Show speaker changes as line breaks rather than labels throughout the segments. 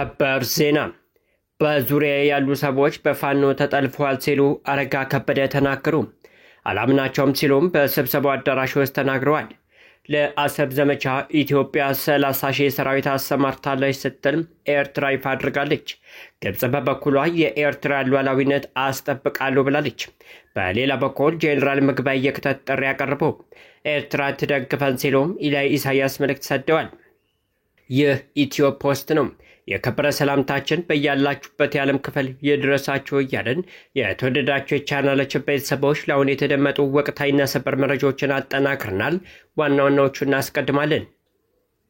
ሰበር ዜና በዙሪያ ያሉ ሰዎች በፋኖ ተጠልፈዋል ሲሉ አረጋ ከበደ ተናገሩ። አላምናቸውም ሲሉም በስብሰባው አዳራሽ ውስጥ ተናግረዋል። ለአሰብ ዘመቻ ኢትዮጵያ 30,000 ሰራዊት አሰማርታለች ስትል ኤርትራ ይፋ አድርጋለች። ግብጽ በበኩሏ የኤርትራ ሉዓላዊነት አስጠብቃለሁ ብላለች። በሌላ በኩል ጄኔራል ምግበይ የክተት ጥሪ ያቀርበው ኤርትራ ትደግፈን ሲሉም ኢሳያስ መልእክት ሰደዋል። ይህ ኢትዮ ፖስት ነው። የከበረ ሰላምታችን በያላችሁበት የዓለም ክፍል ይድረሳችሁ እያልን የተወደዳችሁ የቻናላችን ቤተሰቦች ለአሁን የተደመጡ ወቅታዊና ሰበር መረጃዎችን አጠናክረናል። ዋና ዋናዎቹን እናስቀድማለን።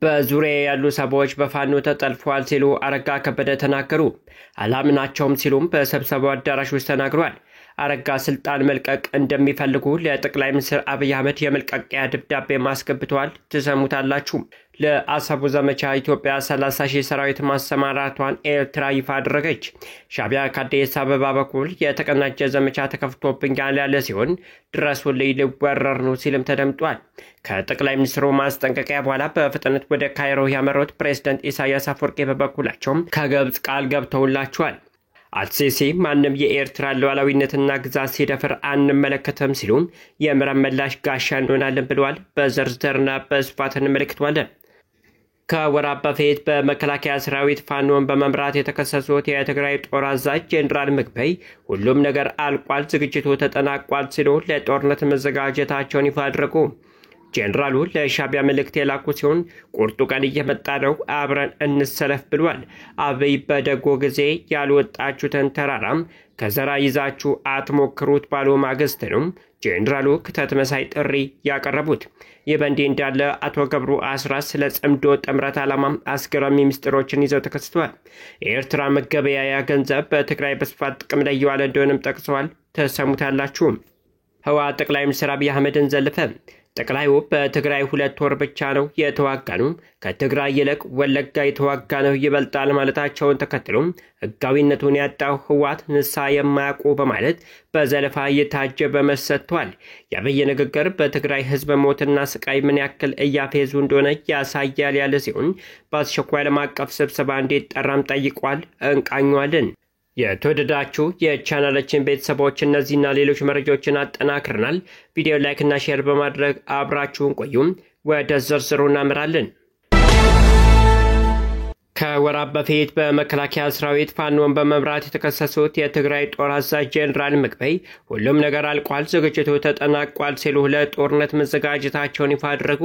በዙሪያ ያሉ ሰዎች በፋኖ ተጠልፈዋል ሲሉ አረጋ ከበደ ተናገሩ። አላምናቸውም ሲሉም በስብሰባው አዳራሽ ውስጥ ተናግረዋል። አረጋ ስልጣን መልቀቅ እንደሚፈልጉ ለጠቅላይ ሚኒስትር አብይ አህመድ የመልቀቂያ ደብዳቤ ማስገብተዋል። ትሰሙታላችሁ። ለአሰቡ ዘመቻ ኢትዮጵያ 30,000 ሰራዊት ማሰማራቷን ኤርትራ ይፋ አደረገች። ሻዕቢያ ከአዲስ አበባ በኩል የተቀናጀ ዘመቻ ተከፍቶብኛል ያለ ሲሆን ድረሱልኝ ሊወረር ነው ሲልም ተደምጧል። ከጠቅላይ ሚኒስትሩ ማስጠንቀቂያ በኋላ በፍጥነት ወደ ካይሮ ያመሩት ፕሬዝዳንት ኢሳያስ አፈወርቂ በበኩላቸው ከግብጽ ቃል ገብተውላቸዋል። አልሲሲ ማንም የኤርትራ ሉዓላዊነትና ግዛት ሲደፍር አንመለከተም ሲሉ የምዕራብ ምላሽ ጋሻ እንሆናለን ብለዋል። በዝርዝርና በስፋት እንመለከተዋለን። ከወራት በፊት በመከላከያ ሰራዊት ፋኖን በመምራት የተከሰሱት የትግራይ ጦር አዛዥ ጄኔራል ምግበይ ሁሉም ነገር አልቋል፣ ዝግጅቱ ተጠናቋል ሲሉ ለጦርነት መዘጋጀታቸውን ይፋ አድርጉ። ጄኔራሉ ለሻዕቢያ መልእክት የላኩ ሲሆን ቁርጡ ቀን እየመጣ ነው፣ አብረን እንሰለፍ ብሏል። አብይ በደጎ ጊዜ ያልወጣችሁትን ተራራም ከዘራ ይዛችሁ አትሞክሩት ባሉ ማግስት ነው ጄኔራሉ ክተት መሳይ ጥሪ ያቀረቡት። ይህ በእንዲህ እንዳለ አቶ ገብሩ አስራት ስለ ጽምዶ ጥምረት ዓላማ አስገራሚ ምስጢሮችን ይዘው ተከስተዋል። የኤርትራ መገበያያ ገንዘብ በትግራይ በስፋት ጥቅም ላይ እየዋለ እንደሆነም ጠቅሰዋል። ተሰሙታላችሁ። ህወሓት ጠቅላይ ሚኒስትር አብይ አህመድን ዘለፈ። ጠቅላዩ በትግራይ 2 ወር ብቻ ነው የተዋጋነው፣ ከትግራይ ይልቅ ወለጋ የተዋጋ ነው ይበልጣል ማለታቸውን ተከትሎም ህጋዊነቱን ያጣው ህወሓት ንስሐ የማያውቁ በማለት በዘለፋ እየታጀበ መሰጥቷል። የአብይ ንግግር በትግራይ ህዝብ ሞትና ስቃይ ምን ያክል እያፌዙ እንደሆነ ያሳያል ያለ ሲሆን በአስቸኳይ ዓለም አቀፍ ስብሰባ እንዲጠራም ጠይቋል። እንቃኘዋለን። የተወደዳችሁ የቻናላችን ቤተሰቦች እነዚህና ሌሎች መረጃዎችን አጠናክረናል። ቪዲዮ ላይክ እና ሼር በማድረግ አብራችሁን ቆዩም። ወደ ዝርዝሩ እናመራለን። ከወራት በፊት በመከላከያ ሰራዊት ፋኖን በመምራት የተከሰሱት የትግራይ ጦር አዛዥ ጄኔራል ምግበይ ሁሉም ነገር አልቋል፣ ዝግጅቱ ተጠናቋል ሲሉ ለጦርነት መዘጋጀታቸውን ይፋ አደረጉ።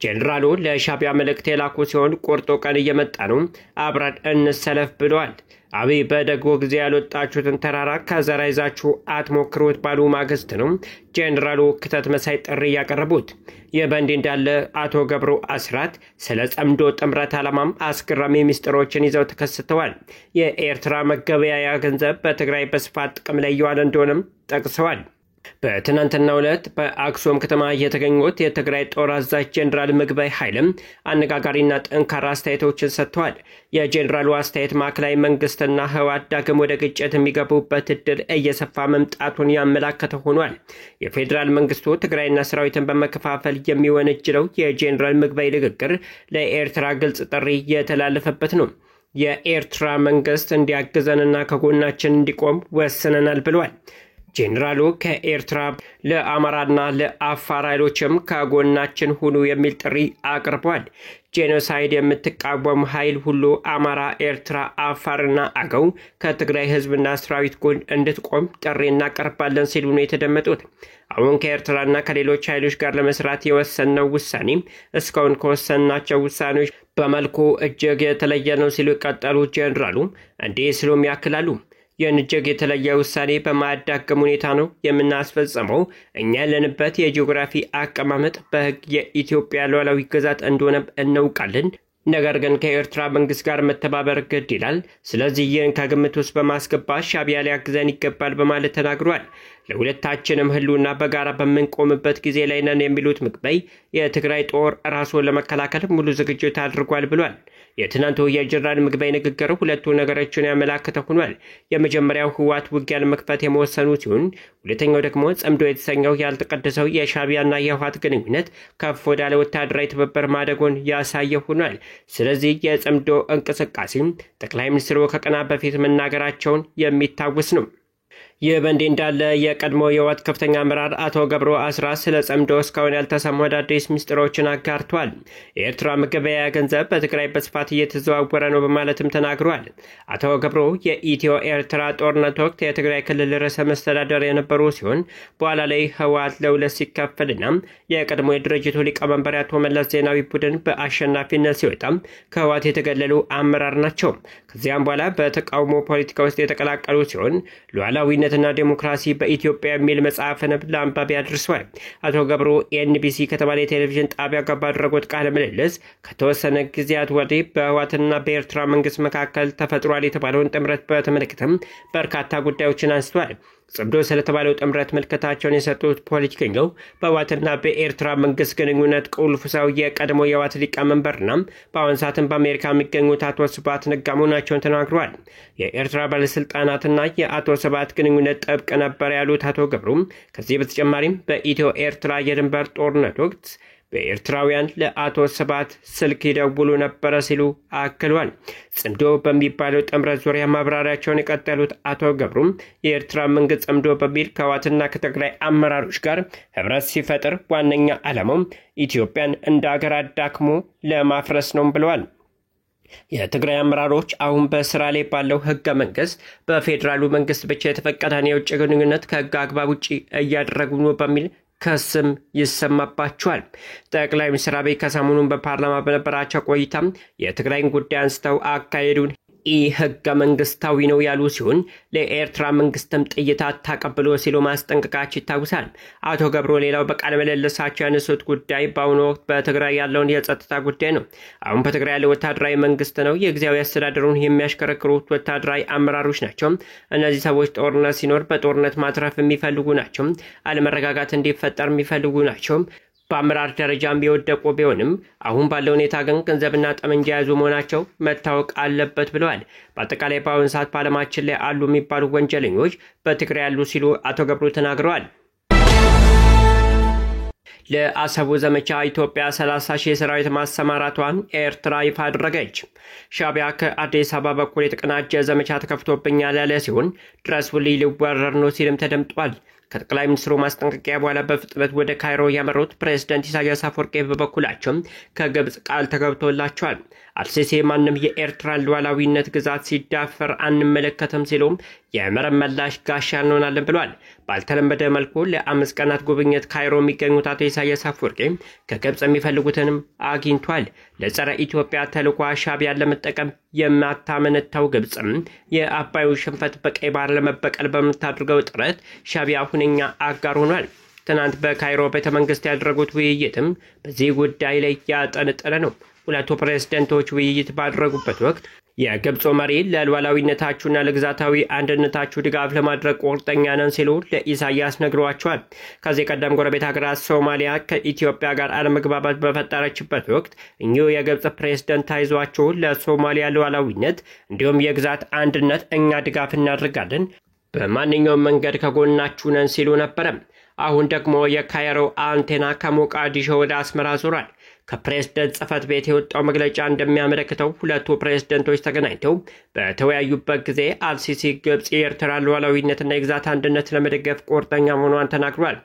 ጄኔራሉ ለሻዕቢያ መልእክት የላኩ ሲሆን ቁርጡ ቀን እየመጣ ነው፣ አብረን እንሰለፍ ብለዋል። አብይ በደጎ ጊዜ ያልወጣችሁትን ተራራ ከዘራ ይዛችሁ አትሞክሩት ባሉ ማግስት ነው ጄኔራሉ ክተት መሳይ ጥሪ ያቀረቡት። ይህ በእንዲህ እንዳለ አቶ ገብሩ አስራት ስለ ጽምዶ ጥምረት ዓላማም አስገራሚ ምስጢሮችን ይዘው ተከስተዋል። የኤርትራ መገበያያ ገንዘብ በትግራይ በስፋት ጥቅም ላይ እየዋለ እንደሆነም ጠቅሰዋል። በትናንትናው ዕለት በአክሱም ከተማ የተገኙት የትግራይ ጦር አዛዥ ጄኔራል ምግበይ ኃይልም አነጋጋሪና ጠንካራ አስተያየቶችን ሰጥተዋል። የጄኔራሉ አስተያየት ማዕከላዊ መንግስትና ህወሓት ዳግም ወደ ግጭት የሚገቡበት እድል እየሰፋ መምጣቱን ያመላከተ ሆኗል። የፌዴራል መንግስቱ ትግራይና ሰራዊትን በመከፋፈል የሚወነጅለው የጄኔራል ምግበይ ንግግር ለኤርትራ ግልጽ ጥሪ የተላለፈበት ነው። የኤርትራ መንግስት እንዲያግዘንና ከጎናችን እንዲቆም ወስነናል ብለዋል። ጄኔራሉ ከኤርትራ ለአማራና ለአፋር ኃይሎችም ከጎናችን ሁኑ የሚል ጥሪ አቅርቧል። ጄኖሳይድ የምትቃወም ኃይል ሁሉ አማራ፣ ኤርትራ፣ አፋርና አገው ከትግራይ ህዝብና ሰራዊት ጎን እንድትቆም ጥሪ እናቀርባለን ሲሉ ነው የተደመጡት። አሁን ከኤርትራና ከሌሎች ኃይሎች ጋር ለመስራት የወሰነው ውሳኔ እስካሁን ከወሰናቸው ውሳኔዎች በመልኩ እጅግ የተለየ ነው ሲሉ ቀጠሉ። ጄኔራሉ እንዲህ ሲሉም ያክላሉ። ይህን እጅግ የተለየ ውሳኔ በማያዳግም ሁኔታ ነው የምናስፈጸመው። እኛ ያለንበት የጂኦግራፊ አቀማመጥ በህግ የኢትዮጵያ ሉዓላዊ ግዛት እንደሆነ እናውቃለን። ነገር ግን ከኤርትራ መንግስት ጋር መተባበር ግድ ይላል። ስለዚህ ይህን ከግምት ውስጥ በማስገባት ሻዕቢያ ሊያግዘን ይገባል በማለት ተናግሯል። ለሁለታችንም ህልውና በጋራ በምንቆምበት ጊዜ ላይ ነን የሚሉት ምግበይ የትግራይ ጦር ራሱን ለመከላከል ሙሉ ዝግጅት አድርጓል ብሏል። የትናንቱ የጀነራል ምግበይ ንግግር ሁለቱ ነገሮችን ያመላክተ ሆኗል። የመጀመሪያው ህወሓት ውጊያ ለመክፈት የመወሰኑ ሲሆን ሁለተኛው ደግሞ ጽምዶ የተሰኘው ያልተቀደሰው የሻዕቢያና የህወሓት ግንኙነት ከፍ ወዳለ ወታደራዊ ትብብር ማደጉን ያሳየ ሆኗል። ስለዚህ የጽምዶ እንቅስቃሴ ጠቅላይ ሚኒስትሩ ከቀናት በፊት መናገራቸውን የሚታወስ ነው። ይህ በእንዲህ እንዳለ የቀድሞ የህወሓት ከፍተኛ አመራር አቶ ገብሩ አስራት ስለ ጽምዶ እስካሁን ያልተሰሙ አዳዲስ ምስጢሮችን አጋርቷል። የኤርትራ መገበያያ ገንዘብ በትግራይ በስፋት እየተዘዋወረ ነው በማለትም ተናግሯል። አቶ ገብሩ የኢትዮ ኤርትራ ጦርነት ወቅት የትግራይ ክልል ርዕሰ መስተዳደር የነበሩ ሲሆን በኋላ ላይ ህወሓት ለሁለት ሲከፈልና የቀድሞ የድርጅቱ ሊቀመንበር አቶ መለስ ዜናዊ ቡድን በአሸናፊነት ሲወጣ ከህወሓት የተገለሉ አመራር ናቸው። ከዚያም በኋላ በተቃውሞ ፖለቲካ ውስጥ የተቀላቀሉ ሲሆን ሉዓላዊነትና ዲሞክራሲ በኢትዮጵያ የሚል መጽሐፍን ለአንባቢ አድርሰዋል። አቶ ገብሩ ኤንቢሲ ከተባለ የቴሌቪዥን ጣቢያ ጋር ባደረጉት ቃለ ምልልስ ከተወሰነ ጊዜያት ወዲህ በህወሓትና በኤርትራ መንግስት መካከል ተፈጥሯል የተባለውን ጥምረት በተመለከተም በርካታ ጉዳዮችን አንስተዋል። ጽምዶ ስለተባለው ጥምረት ምልከታቸውን የሰጡት ፖለቲከኛው በህወሓትና በኤርትራ መንግስት ግንኙነት ቁልፍ ሰው የቀድሞ የህወሓት ሊቀመንበርና በአሁን ሰዓትም በአሜሪካ የሚገኙት አቶ ስብሃት ነጋ መሆናቸውን ተናግረዋል። የኤርትራ ባለስልጣናትና የአቶ ስብሃት ግንኙነት ጥብቅ ነበር ያሉት አቶ ገብሩም ከዚህ በተጨማሪም በኢትዮ ኤርትራ የድንበር ጦርነት ወቅት በኤርትራውያን ለአቶ ስብሃት ስልክ ይደውሉ ነበረ ሲሉ አክሏል። ጽምዶ በሚባለው ጥምረት ዙሪያ ማብራሪያቸውን የቀጠሉት አቶ ገብሩም የኤርትራ መንግስት ጽምዶ በሚል ከህወሓትና ከትግራይ አመራሮች ጋር ህብረት ሲፈጥር ዋነኛ ዓላማው ኢትዮጵያን እንደ ሀገር አዳክሞ ለማፍረስ ነው ብለዋል። የትግራይ አመራሮች አሁን በስራ ላይ ባለው ህገ መንግስት በፌዴራሉ መንግስት ብቻ የተፈቀደን የውጭ ግንኙነት ከህግ አግባብ ውጭ እያደረጉ ነው በሚል ከስም ይሰማባቸዋል። ጠቅላይ ሚኒስትር አብይ ከሰሞኑን በፓርላማ በነበራቸው ቆይታ የትግራይን ጉዳይ አንስተው አካሄዱን ህገ መንግስታዊ ነው ያሉ ሲሆን ለኤርትራ መንግስትም ጥይት አታቀብሎ ሲሉ ማስጠንቀቃቸው ይታወሳል። አቶ ገብሩ ሌላው በቃለ ምልልሳቸው ያነሱት ጉዳይ በአሁኑ ወቅት በትግራይ ያለውን የጸጥታ ጉዳይ ነው። አሁን በትግራይ ያለው ወታደራዊ መንግስት ነው። የጊዜያዊ አስተዳደሩን የሚያሽከረክሩት ወታደራዊ አመራሮች ናቸው። እነዚህ ሰዎች ጦርነት ሲኖር በጦርነት ማትረፍ የሚፈልጉ ናቸው። አለመረጋጋት እንዲፈጠር የሚፈልጉ ናቸው። በአመራር ደረጃም የወደቁ ቢሆንም አሁን ባለው ሁኔታ ግን ገንዘብና ጠመንጃ የያዙ መሆናቸው መታወቅ አለበት ብለዋል። በአጠቃላይ በአሁን ሰዓት በዓለማችን ላይ አሉ የሚባሉ ወንጀለኞች በትግራይ ያሉ ሲሉ አቶ ገብሩ ተናግረዋል። ለአሰቡ ዘመቻ ኢትዮጵያ 30,000 ሰራዊት ማሰማራቷን ኤርትራ ይፋ አደረገች። ሻዕቢያ ከአዲስ አበባ በኩል የተቀናጀ ዘመቻ ተከፍቶብኛል ያለ ሲሆን ድረሱልኝ ሊወረር ነው ሲልም ተደምጧል። ከጠቅላይ ሚኒስትሩ ማስጠንቀቂያ በኋላ በፍጥነት ወደ ካይሮ ያመሩት ፕሬዝዳንት ኢሳያስ አፈወርቂ በበኩላቸው ከግብጽ ቃል ተገብቶላቸዋል። አልሲሲ ማንም የኤርትራን ሉዓላዊነት ግዛት ሲዳፈር አንመለከትም ሲሉም የመረብ መላሽ ጋሻ እንሆናለን ብሏል። ባልተለመደ መልኩ ለ5 ቀናት ጉብኝት ካይሮ የሚገኙት አቶ ኢሳያስ አፈወርቂ ከግብጽ የሚፈልጉትንም አግኝቷል። ለጸረ ኢትዮጵያ ተልዕኮ ሻዕቢያን ለመጠቀም የማታመነታው ግብጽም የአባዩ ሽንፈት በቀይ ባህር ለመበቀል በምታደርገው ጥረት ሻዕቢያ ሁነኛ አጋር ሆኗል። ትናንት በካይሮ ቤተመንግስት ያደረጉት ውይይትም በዚህ ጉዳይ ላይ ያጠነጠነ ነው። ሁለቱ ፕሬዝዳንቶች ውይይት ባደረጉበት ወቅት የግብጽ መሪ ለሉዓላዊነታችሁና ለግዛታዊ አንድነታችሁ ድጋፍ ለማድረግ ቁርጠኛ ነን ሲሉ ለኢሳያስ ነግረዋቸዋል። ከዚህ ቀደም ጎረቤት ሀገራት ሶማሊያ ከኢትዮጵያ ጋር አለመግባባት በፈጠረችበት ወቅት እኚሁ የግብጽ ፕሬዝዳንት ታይዟችሁ ለሶማሊያ ሉዓላዊነት እንዲሁም የግዛት አንድነት እኛ ድጋፍ እናደርጋለን፣ በማንኛውም መንገድ ከጎናችሁ ነን ሲሉ ነበረ። አሁን ደግሞ የካይሮ አንቴና ከሞቃዲሾ ወደ አስመራ ዞሯል። ከፕሬዝዳንት ጽህፈት ቤት የወጣው መግለጫ እንደሚያመለክተው ሁለቱ ፕሬዝዳንቶች ተገናኝተው በተወያዩበት ጊዜ አልሲሲ ግብጽ የኤርትራ ሉዓላዊነትና የግዛት አንድነት ለመደገፍ ቁርጠኛ መሆኗን ተናግሯል።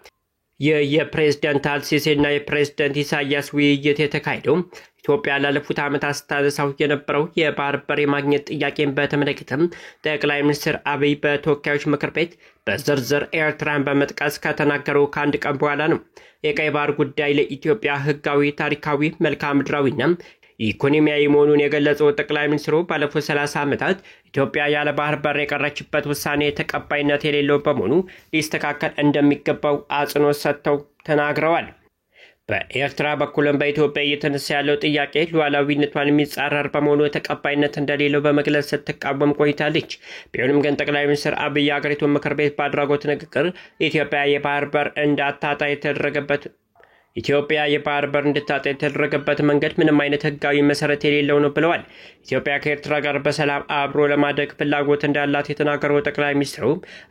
የፕሬዝዳንት አልሲሲና የፕሬዝዳንት ኢሳያስ ውይይት የተካሄደው ኢትዮጵያ ላለፉት ዓመታት ስታነሳው የነበረው የባህር በር የማግኘት ጥያቄን በተመለከተም ጠቅላይ ሚኒስትር አብይ በተወካዮች ምክር ቤት በዝርዝር ኤርትራን በመጥቀስ ከተናገሩ ከአንድ ቀን በኋላ ነው። የቀይ ባህር ጉዳይ ለኢትዮጵያ ህጋዊ፣ ታሪካዊ፣ መልክዓ ምድራዊና ኢኮኖሚያዊ መሆኑን የገለጸው ጠቅላይ ሚኒስትሩ ባለፉት 30 ዓመታት ኢትዮጵያ ያለ ባህር በር የቀረችበት ውሳኔ ተቀባይነት የሌለው በመሆኑ ሊስተካከል እንደሚገባው አጽንኦት ሰጥተው ተናግረዋል። በኤርትራ በኩልም በኢትዮጵያ እየተነሳ ያለው ጥያቄ ሉዓላዊነቷን የሚጻረር በመሆኑ ተቀባይነት እንደሌለው በመግለጽ ስትቃወም ቆይታለች። ቢሆንም ግን ጠቅላይ ሚኒስትር አብይ አገሪቱን ምክር ቤት ባደረጉት ንግግር ኢትዮጵያ የባህር በር እንዳታጣ የተደረገበት ኢትዮጵያ የባህር በር እንድታጣ የተደረገበት መንገድ ምንም አይነት ህጋዊ መሰረት የሌለው ነው ብለዋል። ኢትዮጵያ ከኤርትራ ጋር በሰላም አብሮ ለማደግ ፍላጎት እንዳላት የተናገረው ጠቅላይ ሚኒስትሩ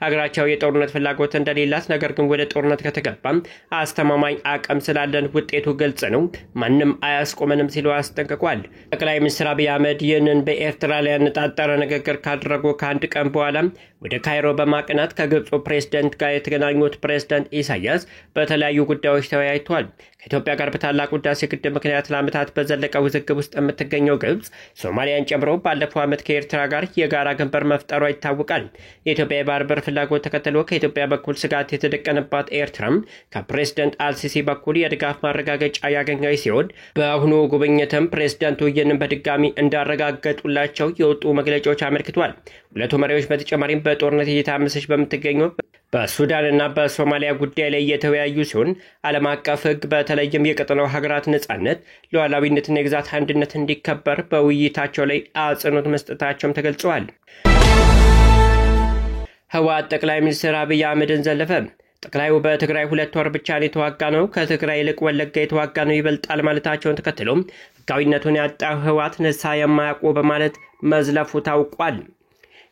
ሀገራቸው የጦርነት ፍላጎት እንደሌላት፣ ነገር ግን ወደ ጦርነት ከተገባም አስተማማኝ አቅም ስላለን ውጤቱ ግልጽ ነው፣ ማንም አያስቆመንም ሲሉ አስጠንቅቋል። ጠቅላይ ሚኒስትር አብይ አህመድ ይህንን በኤርትራ ላይ ያነጣጠረ ንግግር ካደረጉ ከአንድ ቀን በኋላ ወደ ካይሮ በማቅናት ከግብፁ ፕሬዝዳንት ጋር የተገናኙት ፕሬዝዳንት ኢሳያስ በተለያዩ ጉዳዮች ተወያይተዋል። ከኢትዮጵያ ጋር በታላቁ ህዳሴ ግድብ ምክንያት ለዓመታት በዘለቀ ውዝግብ ውስጥ የምትገኘው ግብፅ ሶማሊያን ጨምሮ ባለፈው ዓመት ከኤርትራ ጋር የጋራ ድንበር መፍጠሯ ይታወቃል። የኢትዮጵያ የባህር በር ፍላጎት ተከትሎ ከኢትዮጵያ በኩል ስጋት የተደቀነባት ኤርትራም ከፕሬዝዳንት አልሲሲ በኩል የድጋፍ ማረጋገጫ ያገኘች ሲሆን በአሁኑ ጉብኝትም ፕሬዝዳንቱ ይህንን በድጋሚ እንዳረጋገጡላቸው የወጡ መግለጫዎች አመልክቷል። ሁለቱ መሪዎች በተጨማሪም በጦርነት እየታመሰች በምትገኘው በሱዳንና በሶማሊያ ጉዳይ ላይ የተወያዩ ሲሆን ዓለም አቀፍ ህግ በተለይም የቀጠናው ሀገራት ነጻነት፣ ሉዓላዊነትና የግዛት አንድነት እንዲከበር በውይይታቸው ላይ አጽንኦት መስጠታቸውም ተገልጸዋል። ህወሓት ጠቅላይ ሚኒስትር አብይ አህመድን ዘለፈ። ጠቅላዩ በትግራይ 2 ወር ብቻ የተዋጋ ነው፣ ከትግራይ ይልቅ ወለጋ የተዋጋ ነው ይበልጣል ማለታቸውን ተከትሎ ህጋዊነቱን ያጣው ህወሓት ንስሐ የማያውቁ በማለት መዝለፉ ታውቋል።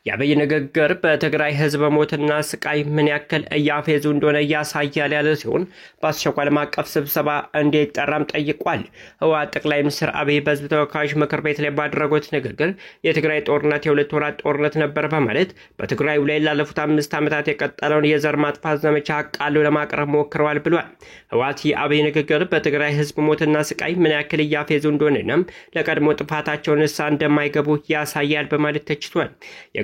የአብይ ንግግር በትግራይ ህዝብ ሞትና ስቃይ ምን ያክል እያፌዙ እንደሆነ ያሳያል ያለ ሲሆን በአስቸኳይ ዓለም አቀፍ ስብሰባ እንዲጠራም ጠይቋል። ህወሓት ጠቅላይ ሚኒስትር አብይ በህዝብ ተወካዮች ምክር ቤት ላይ ባደረጉት ንግግር የትግራይ ጦርነት የ2 ወራት ጦርነት ነበር በማለት በትግራዩ ላይ ላለፉት 5 ዓመታት የቀጠለውን የዘር ማጥፋት ዘመቻ ቃሉ ለማቅረብ ሞክረዋል ብሏል። ህወሓት የአብይ ንግግር በትግራይ ህዝብ ሞትና ስቃይ ምን ያክል እያፌዙ እንደሆነና ለቀድሞ ጥፋታቸው ንስሐ እንደማይገቡ ያሳያል በማለት ተችቷል።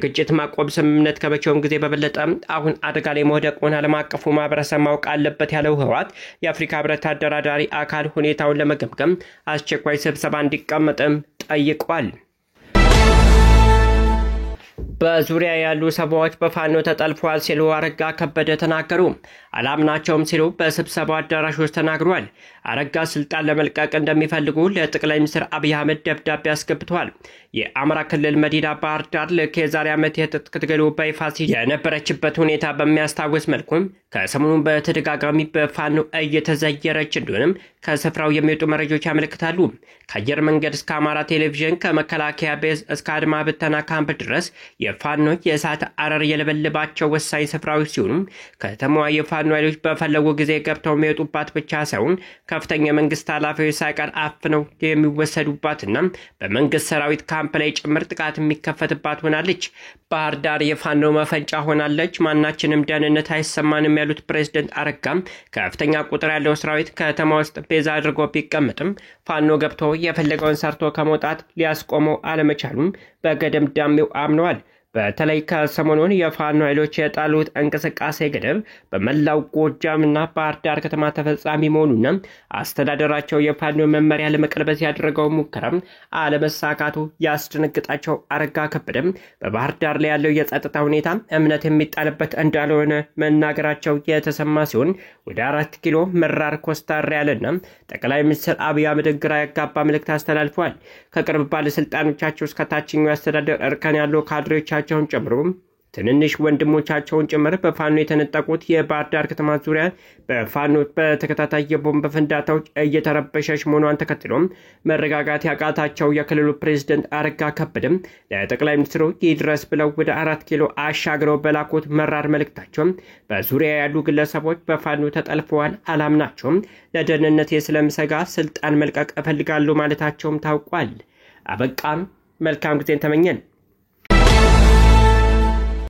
ግጭት ማቆም ስምምነት ከመቼውም ጊዜ በበለጠ አሁን አደጋ ላይ መውደቁን ዓለም አቀፉ ማህበረሰብ ማወቅ አለበት ያለው ህወሓት የአፍሪካ ህብረት አደራዳሪ አካል ሁኔታውን ለመገምገም አስቸኳይ ስብሰባ እንዲቀመጥም ጠይቋል። በዙሪያ ያሉ ሰዎች በፋኖ ተጠልፈዋል ሲሉ አረጋ ከበደ ተናገሩ። አላምናቸውም ሲሉ በስብሰባው አዳራሽ ውስጥ ተናግሯል። አረጋ ስልጣን ለመልቀቅ እንደሚፈልጉ ለጠቅላይ ሚኒስትር አብይ አህመድ ደብዳቤ አስገብተዋል። የአማራ ክልል መዲና ባህር ዳር ልክ የዛሬ ዓመት የትጥቅ ትግሉ በይፋ የነበረችበት ሁኔታ በሚያስታውስ መልኩም ከሰሞኑ በተደጋጋሚ በፋኖ እየተዘየረች እንደሆነም ከስፍራው የሚወጡ መረጃዎች ያመለክታሉ። ከአየር መንገድ እስከ አማራ ቴሌቪዥን፣ ከመከላከያ ቤዝ እስከ አድማ ብተና ካምፕ ድረስ የፋኖ የእሳት አረር የለበለባቸው ወሳኝ ስፍራዎች ሲሆኑ ከተማዋ የፋኖ ኃይሎች በፈለጉ ጊዜ ገብተው የሚወጡባት ብቻ ሳይሆን ከፍተኛ መንግስት ኃላፊዎች ሳይቀር አፍነው የሚወሰዱባትና በመንግስት ሰራዊት ካምፕ ላይ ጭምር ጥቃት የሚከፈትባት ሆናለች። ባህር ዳር የፋኖ መፈንጫ ሆናለች። ማናችንም ደህንነት አይሰማንም ያሉት ፕሬዝዳንት አረጋም ከፍተኛ ቁጥር ያለው ሰራዊት ከተማ ውስጥ ቤዛ አድርጎ ቢቀመጥም ፋኖ ገብቶ የፈለገውን ሰርቶ ከመውጣት ሊያስቆመው አለመቻሉም በገደምዳሜው አምነዋል። በተለይ ከሰሞኑን የፋኖ ኃይሎች የጣሉት እንቅስቃሴ ገደብ በመላው ጎጃምና ባህር ዳር ከተማ ተፈጻሚ መሆኑና አስተዳደራቸው የፋኖ መመሪያ ለመቀልበስ ያደረገው ሙከራም አለመሳካቱ ያስደነግጣቸው አረጋ ከበደም በባህር ዳር ላይ ያለው የጸጥታ ሁኔታ እምነት የሚጣልበት እንዳልሆነ መናገራቸው የተሰማ ሲሆን ወደ 4 ኪሎ መራር ኮስታር ያለና ጠቅላይ ሚኒስትር አብይ አህመድ ግራ ያጋባ መልእክት አስተላልፈዋል። ከቅርብ ባለስልጣኖቻቸው እስከ ታችኛው አስተዳደር እርከን ያለው ካድሬዎቻቸውን ጨምሮ ትንንሽ ወንድሞቻቸውን ጭምር በፋኖ የተነጠቁት የባህር ዳር ከተማ ዙሪያ በፋኖ በተከታታይ የቦምብ ፍንዳታዎች እየተረበሸች መሆኗን ተከትሎም መረጋጋት ያቃታቸው የክልሉ ፕሬዝዳንት አረጋ ከበደም ለጠቅላይ ሚኒስትሩ ይድረስ ብለው ወደ 4 ኪሎ አሻግረው በላኩት መራር መልእክታቸው በዙሪያ ያሉ ግለሰቦች በፋኖ ተጠልፈዋል፣ አላምናቸውም፣ ለደህንነቴ ስለምሰጋ ስልጣን መልቀቅ እፈልጋለሁ ማለታቸውም ታውቋል። አበቃም። መልካም ጊዜን ተመኘን።